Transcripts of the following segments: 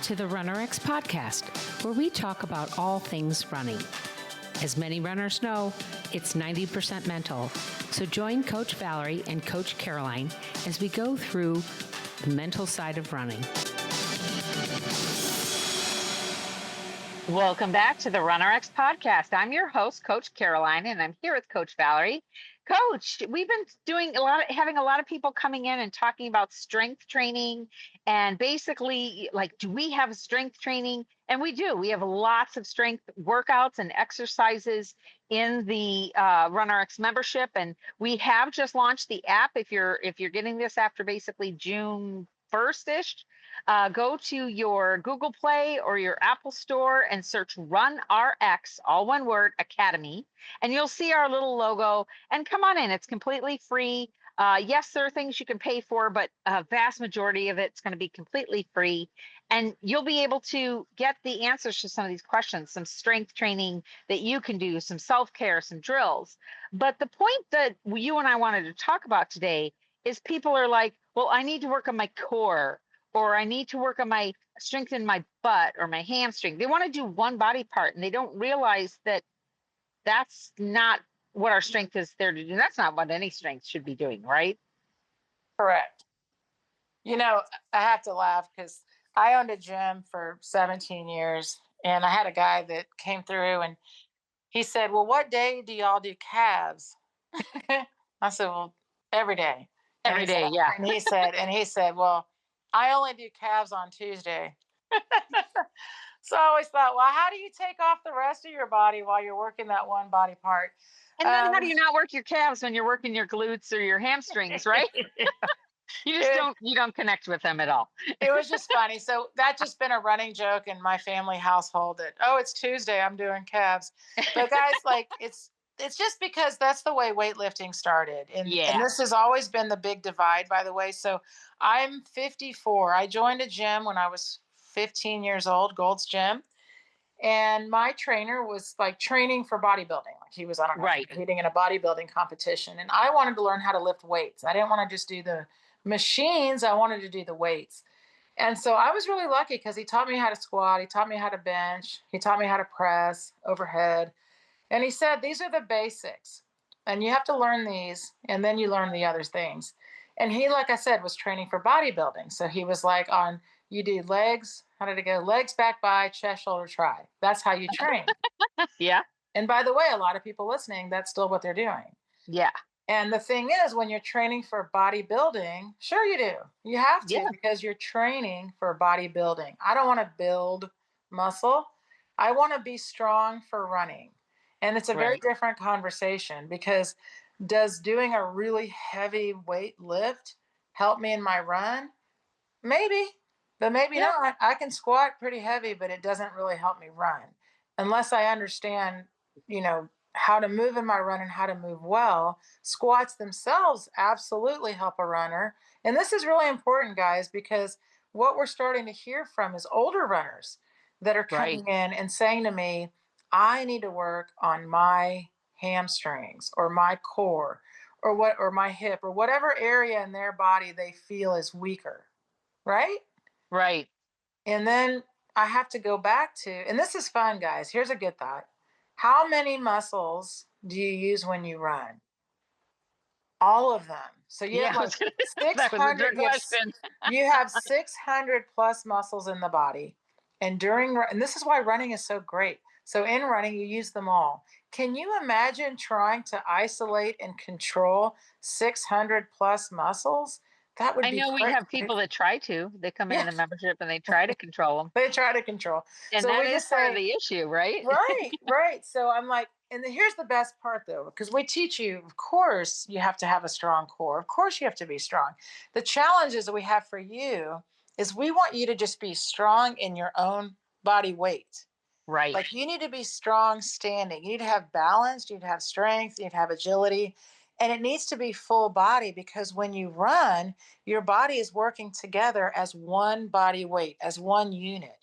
to the RunRX podcast, where we talk about all things running. As many runners know, it's 90% mental. So join Coach Valerie and Coach Caroline as we go through the mental side of running. Welcome back to the RunRX podcast. I'm your host, Coach Caroline, and I'm here with Coach Valerie. Coach, we've been having a lot of people coming in and talking about strength training, and basically, like, do we have strength training? And we do. We have lots of strength workouts and exercises in the RunRX membership, and we have just launched the app. If you're getting this after basically June 1st-ish, go to your Google Play or your Apple Store and search RunRX, all one word, Academy, and you'll see our little logo. And come on in, it's completely free. Yes, there are things you can pay for, but a vast majority of it's going to be completely free. And you'll be able to get the answers to some of these questions, some strength training that you can do, some self-care, some drills. But the point that you and I wanted to talk about today is people are like, well, I need to work on my core, or I need to work on my strength in my butt or my hamstring. They want to do one body part, and they don't realize that that's not what our strength is there to do. That's not what any strength should be doing, right? Correct. You know, I have to laugh because I owned a gym for 17 years, and I had a guy that came through and he said, well, what day do y'all do calves? I said, well, every day. Every day, yeah. And he said, well, I only do calves on Tuesday. So I always thought, well, how do you take off the rest of your body while you're working that one body part? And then how do you not work your calves when you're working your glutes or your hamstrings, right? You don't connect with them at all. It was just funny. So that's just been a running joke in my family household that, oh, it's Tuesday, I'm doing calves. But guys, like, it's just because that's the way weightlifting started. And this has always been the big divide, by the way. So I'm 54. I joined a gym when I was 15 years old, Gold's Gym. And my trainer was like training for bodybuilding. Like he was, I don't know, competing in a bodybuilding competition. And I wanted to learn how to lift weights. I didn't want to just do the machines. I wanted to do the weights. And so I was really lucky because he taught me how to squat. He taught me how to bench. He taught me how to press overhead. And he said, these are the basics. And you have to learn these. And then you learn the other things. And he, like I said, was training for bodybuilding. So he was like you do legs. How did it go? Legs, back, by, chest, shoulder, try. That's how you train. Yeah. And by the way, a lot of people listening, that's still what they're doing. Yeah. And the thing is, when you're training for bodybuilding, sure you do. You have to because you're training for bodybuilding. I don't want to build muscle. I want to be strong for running. And it's a very different conversation because does doing a really heavy weight lift help me in my run? Maybe, but maybe not. I can squat pretty heavy, but it doesn't really help me run unless I understand, how to move in my run and how to move well. Squats themselves absolutely help a runner. And this is really important, guys, because what we're starting to hear from is older runners that are coming in and saying to me, I need to work on my hamstrings or my core or my hip or whatever area in their body they feel is weaker. Right? Right. And then I have to go back to, and this is fun, guys. Here's a good thought. How many muscles do you use when you run? All of them. So you have like 600, you have 600 plus muscles in the body. And this is why running is so great. So in running, you use them all. Can you imagine trying to isolate and control 600 plus muscles? That would be we have people that try to. They come in the membership and they try to control them. They try to control. And so that is part of the issue, right? Right. So I'm like, and here's the best part, though, because we teach you, of course, you have to have a strong core. Of course, you have to be strong. The challenges that we have for you is we want you to just be strong in your own body weight. Right. Like you need to be strong standing. You need to have balance. You need to have strength. You need to have agility. And it needs to be full body because when you run, your body is working together as one body weight, as one unit.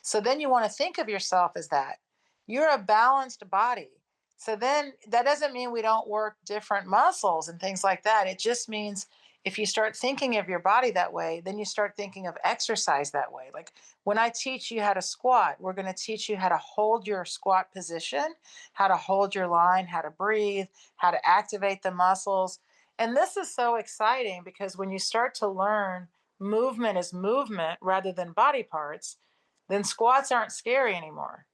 So then you want to think of yourself as that. You're a balanced body. So then that doesn't mean we don't work different muscles and things like that. It just means if you start thinking of your body that way, then you start thinking of exercise that way. Like when I teach you how to squat, we're going to teach you how to hold your squat position, how to hold your line, how to breathe, how to activate the muscles. And this is so exciting because when you start to learn movement is movement rather than body parts, then squats aren't scary anymore.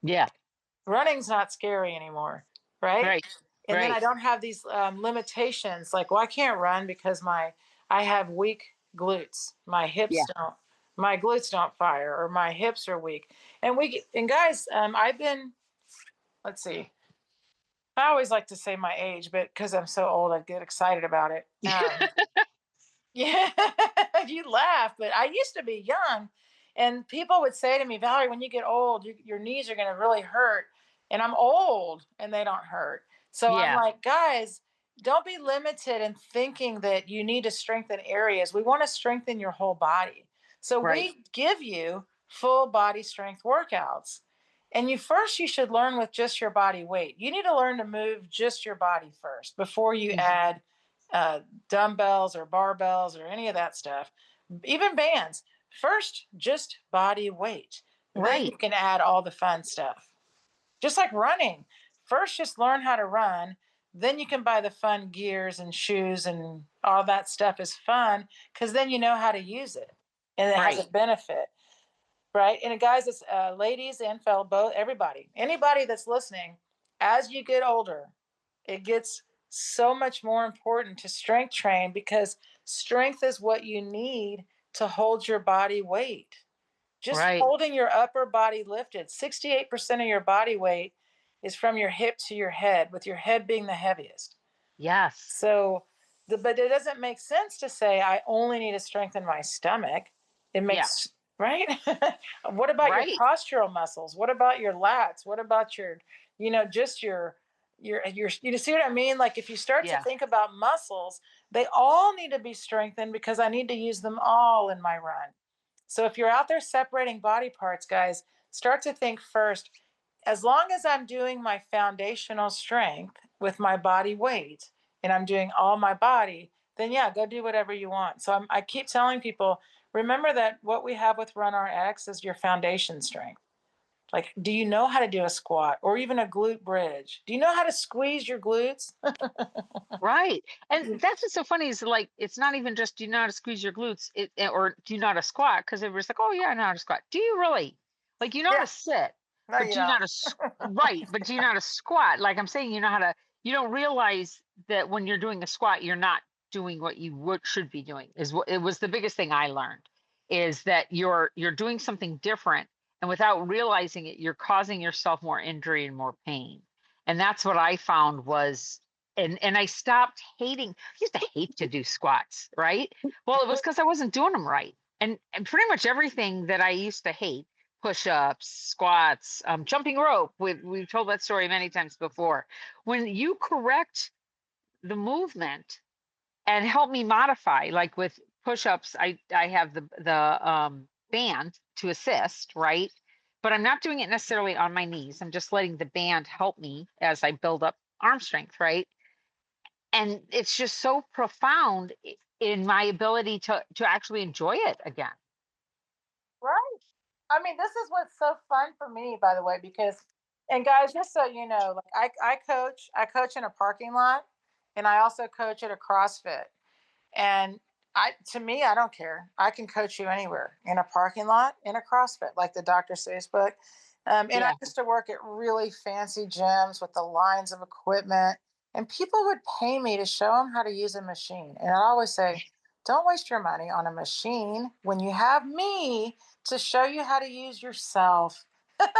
Yeah. Running's not scary anymore, right? Right. And then I Right. don't have these limitations like, well, I can't run because I have weak glutes. Yeah. My glutes don't fire, or my hips are weak. And guys, I've been, let's see, I always like to say my age, but because I'm so old, I get excited about it. Yeah, you laugh, but I used to be young, and people would say to me, Valerie, when you get old, your knees are going to really hurt. And I'm old and they don't hurt. So I'm Yeah. like, guys, don't be limited in thinking that you need to strengthen areas. We want to strengthen your whole body. So Right. we give you full body strength workouts. And you should learn with just your body weight. You need to learn to move just your body first before you Mhm. add uh, dumbbells or barbells or any of that stuff, even bands. First, just body weight. Then Right. you can add all the fun stuff. Just like running. First, just learn how to run. Then you can buy the fun gears and shoes, and all that stuff is fun because then you know how to use it and it has Right. a benefit, right? And guys, it's ladies and fellow, both, everybody, anybody that's listening, as you get older, it gets so much more important to strength train because strength is what you need to hold your body weight. Just Right. holding your upper body lifted, 68% of your body weight is from your hip to your head, with your head being the heaviest. Yes. So, but it doesn't make sense to say I only need to strengthen my stomach. It Yeah. makes right. What about your Right. postural muscles? What about your lats? What about your, just your. You see what I mean? Like if you start to Yeah. think about muscles, they all need to be strengthened because I need to use them all in my run. So if you're out there separating body parts, guys, start to think first, as long as I'm doing my foundational strength with my body weight and I'm doing all my body, then yeah, go do whatever you want. So I keep telling people, remember that what we have with RunRX is your foundation strength. Like, do you know how to do a squat or even a glute bridge? Do you know how to squeeze your glutes? Right. And that's what's so funny is like it's not even just do you know how to squeeze your glutes or do you know how to squat? Because everybody's like, oh yeah, I know how to squat. Do you really? Like you know how Yeah, to sit, no, but you do you know don't. how to right, but do you know how to squat? Like I'm saying, you know how to you don't realize that when you're doing a squat, you're not doing what you would should be doing. Is what it was the biggest thing I learned is that you're doing something different and without realizing it, you're causing yourself more injury and more pain. And that's what I found was and I stopped hating. I used to hate to do squats, right? Well, it was because I wasn't doing them right. And pretty much everything that I used to hate, push-ups, squats, jumping rope. We've told that story many times before. When you correct the movement and help me modify, like with push-ups, I have the band to assist, right? But I'm not doing it necessarily on my knees. I'm just letting the band help me as I build up arm strength, right? And it's just so profound in my ability to actually enjoy it again. Right. I mean, this is what's so fun for me, by the way, because, and guys, just so you know, like I coach in a parking lot, and I also coach at a CrossFit. And to me, I don't care. I can coach you anywhere, in a parking lot, in a CrossFit, like the Dr. Seuss book. And I Yeah, used to work at really fancy gyms with the lines of equipment, and people would pay me to show them how to use a machine. And I always say, don't waste your money on a machine when you have me to show you how to use yourself.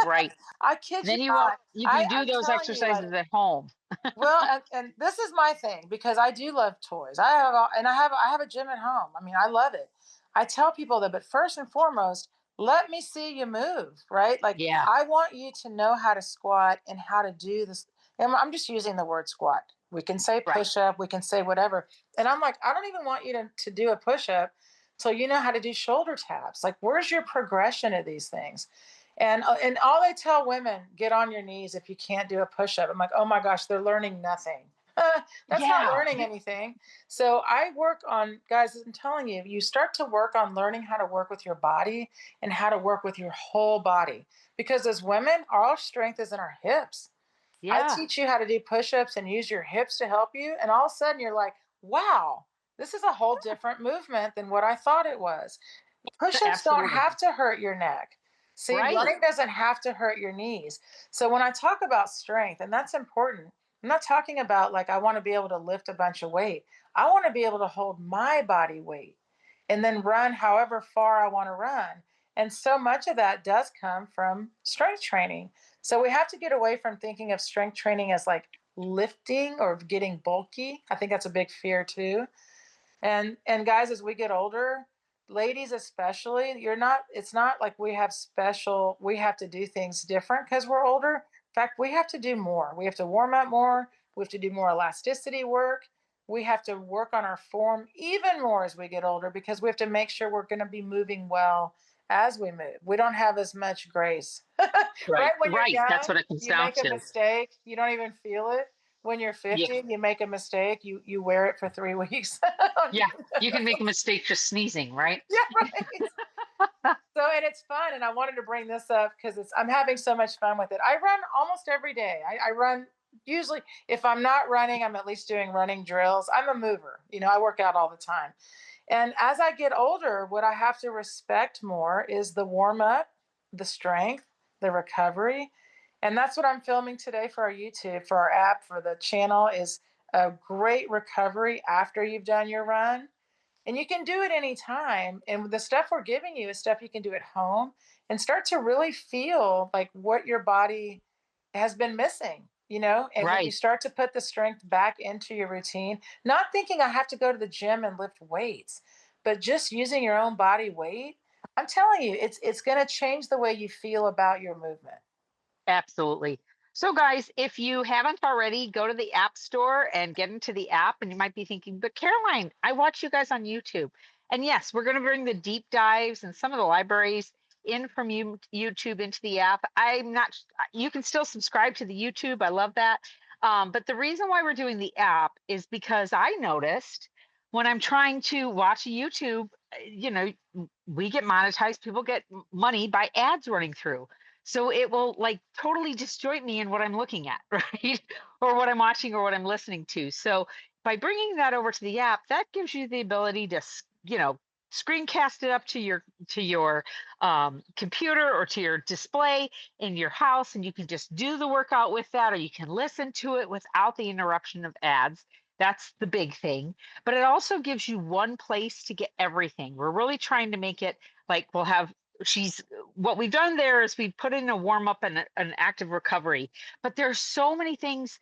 right. I kid you Then you won't. not. You can do I'm those telling you, like, exercises at home. well, and this is my thing because I do love toys. I have a gym at home. I mean, I love it. I tell people that, but first and foremost, let me see you move, right? Like Yeah, I want you to know how to squat and how to do this. And I'm just using the word squat. We can say right, push up, we can say whatever. And I'm like, I don't even want you to do a push up so you know how to do shoulder taps. Like, where's your progression of these things? And all they tell women, get on your knees if you can't do a push up. I'm like, oh my gosh, they're learning nothing. That's not Yeah. learning anything. So I work on, guys, I'm telling you, you start to work on learning how to work with your body and how to work with your whole body. Because as women, our strength is in our hips. I Yeah. teach you how to do push-ups and use your hips to help you. And all of a sudden you're like, wow, this is a whole different movement than what I thought it was. Push-ups don't Absolutely. have to hurt your neck. See, Right. running doesn't have to hurt your knees. So when I talk about strength, and that's important, I'm not talking about like I want to be able to lift a bunch of weight. I want to be able to hold my body weight and then run however far I want to run. And so much of that does come from strength training. So we have to get away from thinking of strength training as like lifting or getting bulky. I think that's a big fear too. And guys, as we get older, ladies especially, it's not like we have to do things different because we're older. In fact, we have to do more. We have to warm up more. We have to do more elasticity work. We have to work on our form even more as we get older because we have to make sure we're going to be moving well as we move. We don't have as much grace. Right. Right when you're Right. That's young, what it comes you down make a to. mistake, you don't even feel it. When you're Yeah. 50, you make a mistake, you wear it for 3 weeks. Yeah. You can make a mistake just sneezing, right? Yeah, right. So, and it's fun. And I wanted to bring this up because I'm having so much fun with it. I run almost every day. I run usually, if I'm not running, I'm at least doing running drills. I'm a mover, I work out all the time. And as I get older, what I have to respect more is the warm up, the strength, the recovery. And that's what I'm filming today for our YouTube, for our app, for the channel is a great recovery after you've done your run. And you can do it anytime. And the stuff we're giving you is stuff you can do at home and start to really feel like what your body has been missing. And when you Right. start to put the strength back into your routine, not thinking I have to go to the gym and lift weights, but just using your own body weight, I'm telling you, it's going to change the way you feel about your movement. Absolutely. So, guys, if you haven't already, go to the App Store and get into the app. And you might be thinking, but Caroline, I watch you guys on YouTube. And yes, we're going to bring the deep dives and some of the libraries in from YouTube into the app. I'm not, you can still subscribe to the YouTube. I love that. But the reason why we're doing the app is because I noticed when I'm trying to watch a YouTube, we get monetized, people get money by ads running through. So it will like totally disjoint me in what I'm looking at, right? Or what I'm watching or what I'm listening to. So by bringing that over to the app, that gives you the ability to, screencast it up to your computer or to your display in your house, and you can just do the workout with that, or you can listen to it without the interruption of ads. That's the big thing. But it also gives you one place to get everything. We're really trying to make it like we'll have she's what we've done there is we put in a warm up and an active recovery, but there's so many things.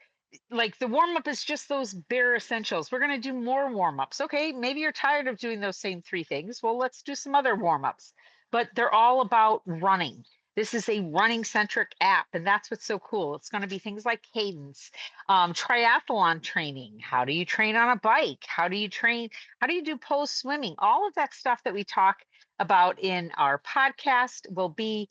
Like the warm up is just those bare essentials. We're going to do more warm ups. Okay, maybe you're tired of doing those same three things. Well, let's do some other warm ups. But they're all about running. This is a running centric app, and that's what's so cool. It's going to be things like cadence, triathlon training. How do you train on a bike? How do you train? How do you do post swimming? All of that stuff that we talk about in our podcast will be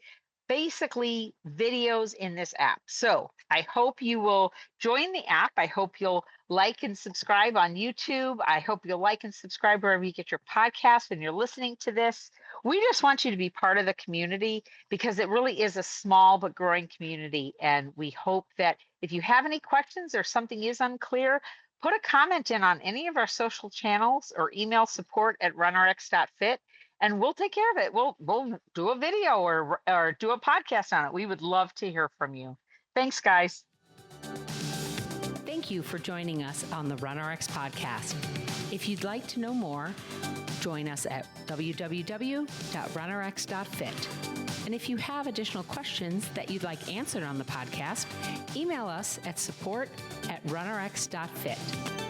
basically videos in this app. So I hope you will join the app. I hope you'll like and subscribe on YouTube. I hope you'll like and subscribe wherever you get your podcast and you're listening to this. We just want you to be part of the community because it really is a small but growing community. And we hope that if you have any questions or something is unclear, put a comment in on any of our social channels or email support@runrx.fit and we'll take care of it. We'll do a video or do a podcast on it. We would love to hear from you. Thanks, guys. Thank you for joining us on the RunRX podcast. If you'd like to know more, join us at www.runrx.fit. And if you have additional questions that you'd like answered on the podcast, email us at support@runrx.fit.